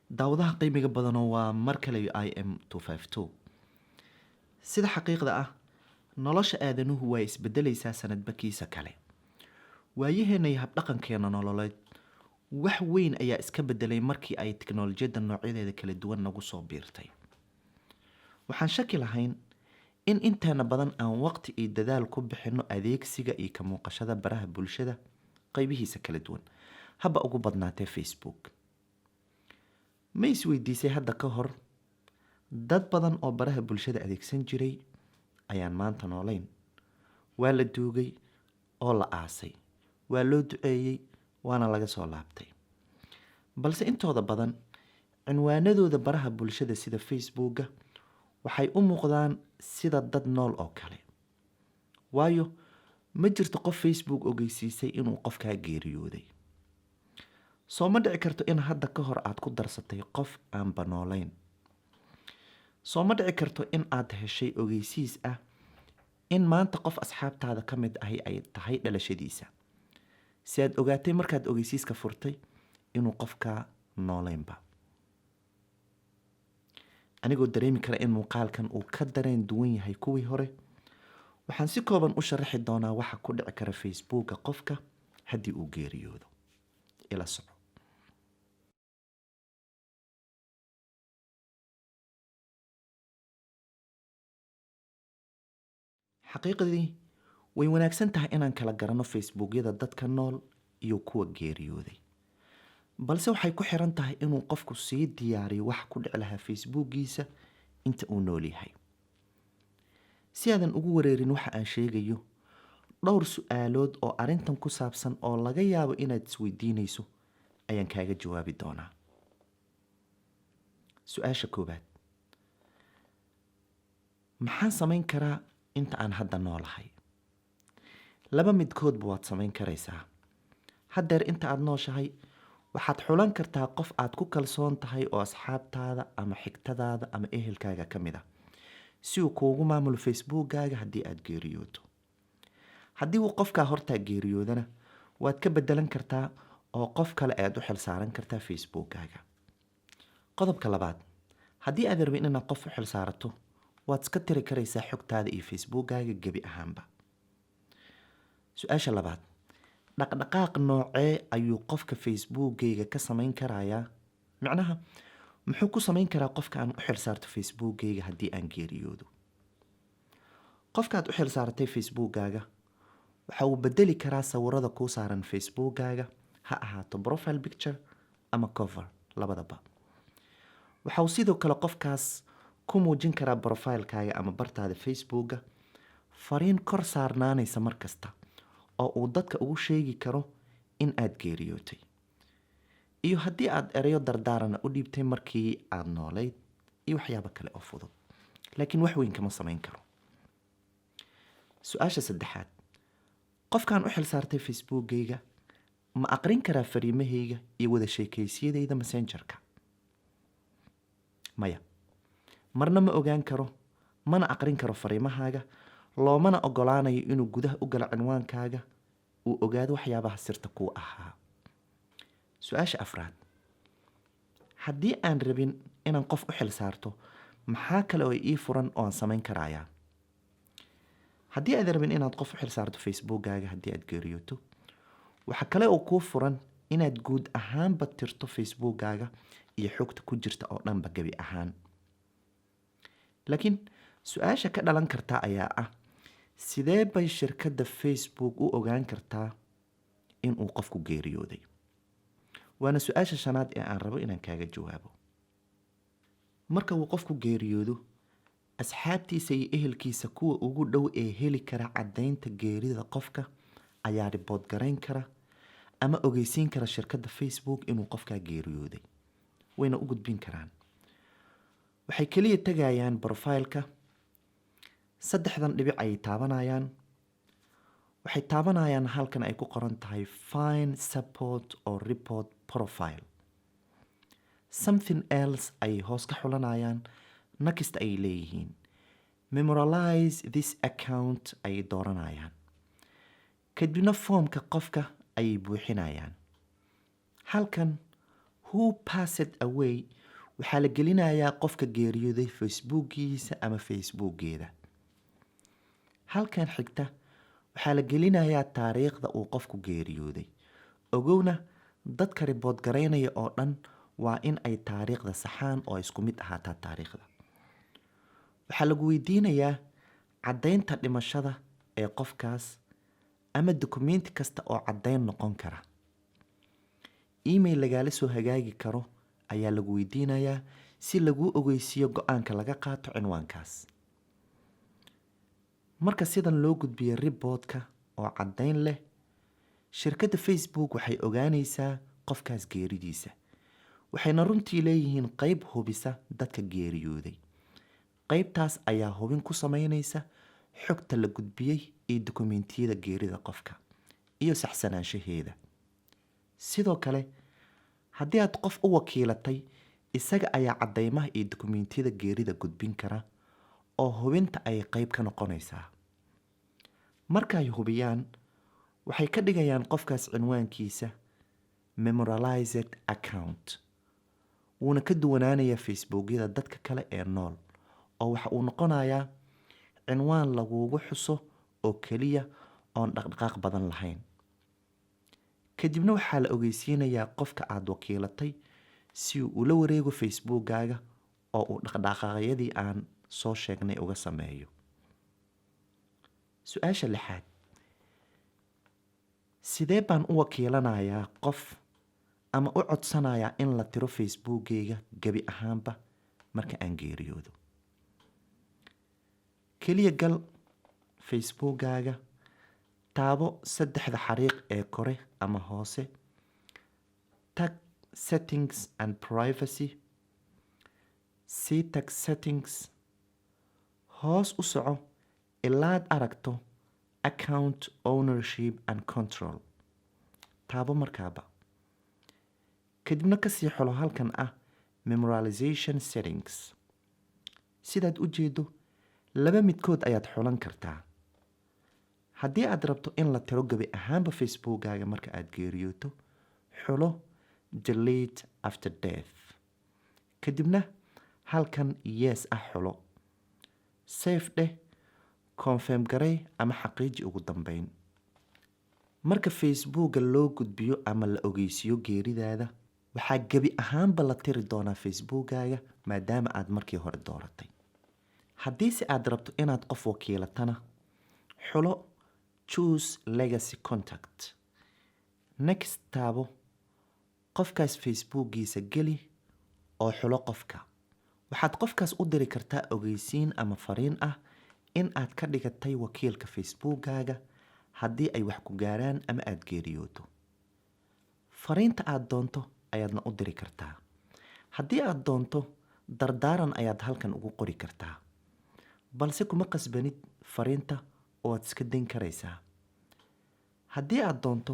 daawadaha qiimiga badanoo waa mar kale im252. sida xaqiiqda ah nolosha aadanuhu waa isbedelaysaa sanadba kiisa kale. waayaheena iyo habdhaqankeena nololeed wax weyn ayaa iska bedelay markii ay tiknoolajiyadda noocyadeeda kala duwan nagu soo biirtay. waxaan shaki lahayn in inteena badan aan waqti iyo dadaal ku bixino adeegsiga iyo ka muuqashada baraha bulshada qaybihiisa kala duwan, haba ugu badnaatee Facebook. ma isweydiisay hadda ka hor dad badan oo baraha bulshada adeegsan jiray ayaan maanta noolayn? waa la duugay oo la aasay, waa loo duceeyey waana laga soo laabtay. balse intooda badan cinwaanadooda baraha bulshada sida Facebooka waxay u muuqdaan sida dad nool oo kale. waayo ma jirto qof Facebook ogeysiisay inuu qofkaa geeriyooday. soo ma dhici karto in hadda ka hor aad ku darsatay qof aanba noolayn. soo ma dhici karto in aad heshay ogeysiis ah in maanta qof asxaabtaada ka mid ahi ay tahay dhalashadiisa, si aad ogaatay markaad ogeysiiska furtay inuu qofkaa noolaynba. anigoo dareemi kara in muuqaalkan uu ka dareen duwan yahay kuwii hore, waxaan si kooban u sharaxi doonaa waxa ku dhici kara Facebooka qofka haddii uu geeriyoodo. ila soco. xaqiiqdii way wanaagsan tahay inaan kala garanno Facebookyada dadka nool iyo kuwa geeriyooday, balse waxay ku xiran tahay inuu qofku sii diyaariyo wax ku dhici lahaa Facebookiisa inta uu nool yahay. si aadan ugu wareerin waxa aan sheegayo, dhowr su-aalood oo arrintan ku saabsan oo laga yaabo inaad isweydiinayso ayaan kaaga jawaabi doonaa. su-aasha koowaad: maxaan samayn karaa inta aan hadda noolahay? laba midkoodba waad samayn karaysaa. haddeer inta aad nooshahay waxaad xulan kartaa qof aad ku kalsoon tahay oo asxaabtaada ama xigtadaada ama ehelkaaga ka mid ah, si uu kuugu maamulo Facebookkaaga haddii aad geeriyooto. haddii uu qofkaa hortaa geeriyoodana waad ka bedelan kartaa oo qof kale aad u xil saaran kartaa Facebookkaaga. qodobka labaad: haddii aad rabin inaad qof u xil saarato, waad iska tiri karaysaa xogtaada iyo Facebookkaaga gebi ahaanba. su-aasha labaad: dhaqdhaqaaq noocee ayuu qofka Facebookkayga ka samayn karayaa? micnaha muxuu ku samayn karaa qofka aan u xil saarto Facebookkayga haddii aan geeriyoodo? qofkaad u xil saaratay Facebookkaaga waxa uu bedeli karaa sawirada kuu saaran Facebookkaaga, ha ahaato profile picture ama cover, labadaba. waxa uu sidoo kale qofkaas ku muujin karaa profilekaaga ama bartaada Facebooka fariin kor saarnaanaysa mar kasta oo uu dadka ugu sheegi karo in aad geeriyootay, iyo haddii aad erayo dardaarana u dhiibtay markii aad noolayd, iyo waxyaabo kale oo fudud, laakiin wax weyn kama samayn karo. su-aasha saddexaad: qofkaan u xil saartay Facebookkayga ma aqrin karaa fariimahayga iyo wada sheekaysyadayda Messengerka? maya, marna ma ogaan karo, mana aqrin karo fariimahaaga, loomana ogolaanayo inuu gudaha u galo cinwaankaaga uu ogaado waxyaabaha sirta kuu ahaa. su-aasha afraad: haddii aan rabin inaan qof u xil saarto, maxaa kale oo ii furan oo aan samayn karayaa? haddii aad rabin inaad qof u xil saarto Facebookkaaga haddii aad geeriyooto, waxa kale oo kuu furan inaad guud ahaanba tirto Facebookkaaga iyo xogta ku jirta oo dhanba gebi ahaan. laakiin su-aasha ka dhalan karta ayaa ah, sidee bay shirkadda Facebook u ogaan kartaa inuu qofku geeriyooday? waana su-aasha shanaad ee aan rabo inaan kaaga jawaabo. marka uu qofku geeriyoodo, asxaabtiisa iyo ehelkiisa kuwa ugu dhow ee heli kara caddaynta geerida qofka ayaa ribood garayn kara ama ogeysiin kara shirkadda Facebook inuu qofkaa geeriyooday, wayna u gudbin karaan. waxay kaliya tagayaan profileka, saddexdan dhibic ayay taabanayaan, waxay taabanayaan halkan ay ku qoran tahay find support or report profile. something else ayay hoos ka xulanayaan, next ayay leeyihiin, memorialize this account ayay dooranayaan, kadibna foomka qofka ayay buuxinayaan. halkan who passed away waxaa la gelinayaa qofka geeriyooday facebookiisa ama facebookeeda. halkan xigta waxaa la gelinayaa taariikhda uu qofku geeriyooday. ogowna dadka ribood garaynaya oo dhan waa in ay taariikhda saxaan oo isku mid ahaataa taariikhda. waxaa lagu weydiinayaa caddaynta dhimashada ee qofkaas ama dukumenti kasta oo caddayn noqon kara. email lagaala soo hagaagi karo ayaa lagu weydiinayaa si laguu ogeysiiyo go-aanka laga qaato cinwaankaas. marka sidan loo gudbiyo riboodka oo caddayn leh, shirkadda Facebook waxay ogaanaysaa qofkaas geeridiisa. waxayna runtii leeyihiin qayb hubisa dadka geeriyooday. qaybtaas ayaa hubin ku samaynaysa xogta la gudbiyey iyo dukumentiyada geerida qofka iyo saxsanaanshaheeda. sidoo kale haddii aad qof u wakiilatay, isaga ayaa caddaymaha iyo dukumentiyada geerida gudbin kara oo hubinta ay qayb ka noqonaysaa. markaay hubiyaan, waxay ka dhigayaan qofkaas cinwaankiisa memorialized account. wuuna ka duwanaanayaa facebookyada dadka kale ee nool, oo waxa uu noqonayaa cinwaan lagugu xuso oo keliya oon dhaqdhaqaaq badan lahayn. kadibna waxaa la ogeysiinayaa qofka aad wakiilatay si uu ula wareego facebookkaaga oo uu dhaqdhaqaaqyadii aan soo sheegnay uga sameeyo. su-aasha 6: sidee baan u wakiilanayaa qof ama u codsanayaa in la tiro facebookkayga gebi ahaanba marka aan geeriyoodo? keliya gal facebookkaaga, taabo 3 xariiq ee kore ama hoose, tag settings and privacy, sii tag settings, hoos u soco ilaad aragto account ownership and control. taabo markaaba. kadibna kasii xulo halkan ah memorialization settings. sidaad u jeedo, 2 midkood ayaad xulan kartaa. haddii aad rabto in la tiro gebi ahaanba facebookkaaga marka aad geeriyooto, xulo delete after death. kadibna halkan yes ah xulo. save dheh, confirm garay ama xaqiiji ugu dambeyn. marka facebookga loo gudbiyo ama la ogeysiiyo geeridaada, waxaa gebi ahaanba la tiri doonaa facebookkaaga maadaama aad markii hore dooratay. haddiise aad rabto inaad qof wakiilatana, xulo choose legacy contact. next taabo, qofkaas facebookgiisa geli oo xulo qofka. waxaad qofkaas u diri kartaa ogeysiin ama fariin ah in aad ka dhigatay wakiilka facebookkaaga haddii ay wax ku gaaraan ama aad geeriyooto. fariinta aad doonto ayaadna u diri kartaa. haddii aad doonto, dardaaran ayaad halkan ugu qori kartaa, balse kuma qasbanid fariinta oo aad iska dayn karaysaa. haddii aad doonto,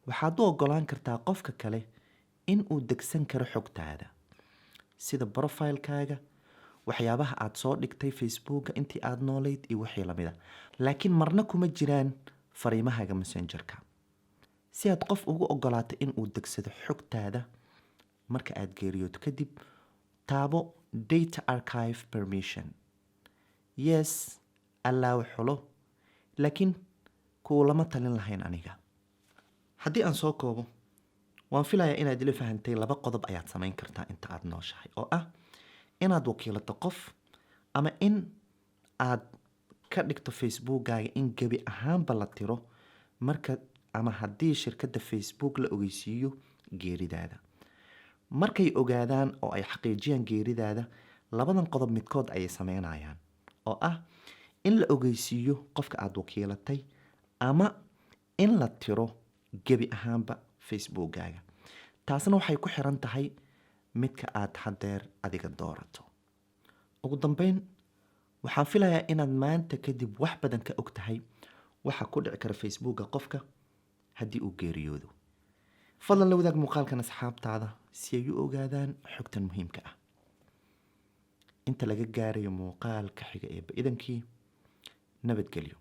waxaad u ogolaan kartaa qofka kale in uu degsan karo xogtaada, sida profilekaaga, waxyaabaha aad soo dhigtay facebookga intii aad noolayd iyo wixii lamida. laakiin marna kuma jiraan fariimahaaga messengerka. si aad qof ugu ogolaato in uu degsado xogtaada marka aad geeriyooto kadib, taabo data archive permission. yes allaaw xulo, laakiin kuulama talin lahayn aniga. haddii aan soo koobo, waan filayaa inaad ila fahantay 2 qodob ayaad samayn kartaa inta aad nooshahay, oo ah inaad wakiilato qof ama in aad ka dhigto facebookkaaga in gebi ahaanba la tiro marka ama haddii shirkadda Facebook la ogeysiiyo geeridaada. markay ogaadaan oo ay xaqiijiyaan geeridaada, 2 qodob midkood ayay sameynayaan, oo ah in la ogeysiiyo qofka aad wakiilatay ama in la tiro gebi ahaanba facebookkaaga. taasna waxay ku xiran tahay midka aad hadeer adiga doorato. ugu dambeyn, waxaan filayaa inaad maanta kadib wax badan ka og tahay waxa ku dhici kara facebookga qofka haddii uu geeriyoodo. fadlan la wadaag muuqaalkan asxaabtaada si ay u ogaadaan xogtan muhiimka ah. inta laga gaarayo muuqaalka xiga ee idankii, nabadgelyo.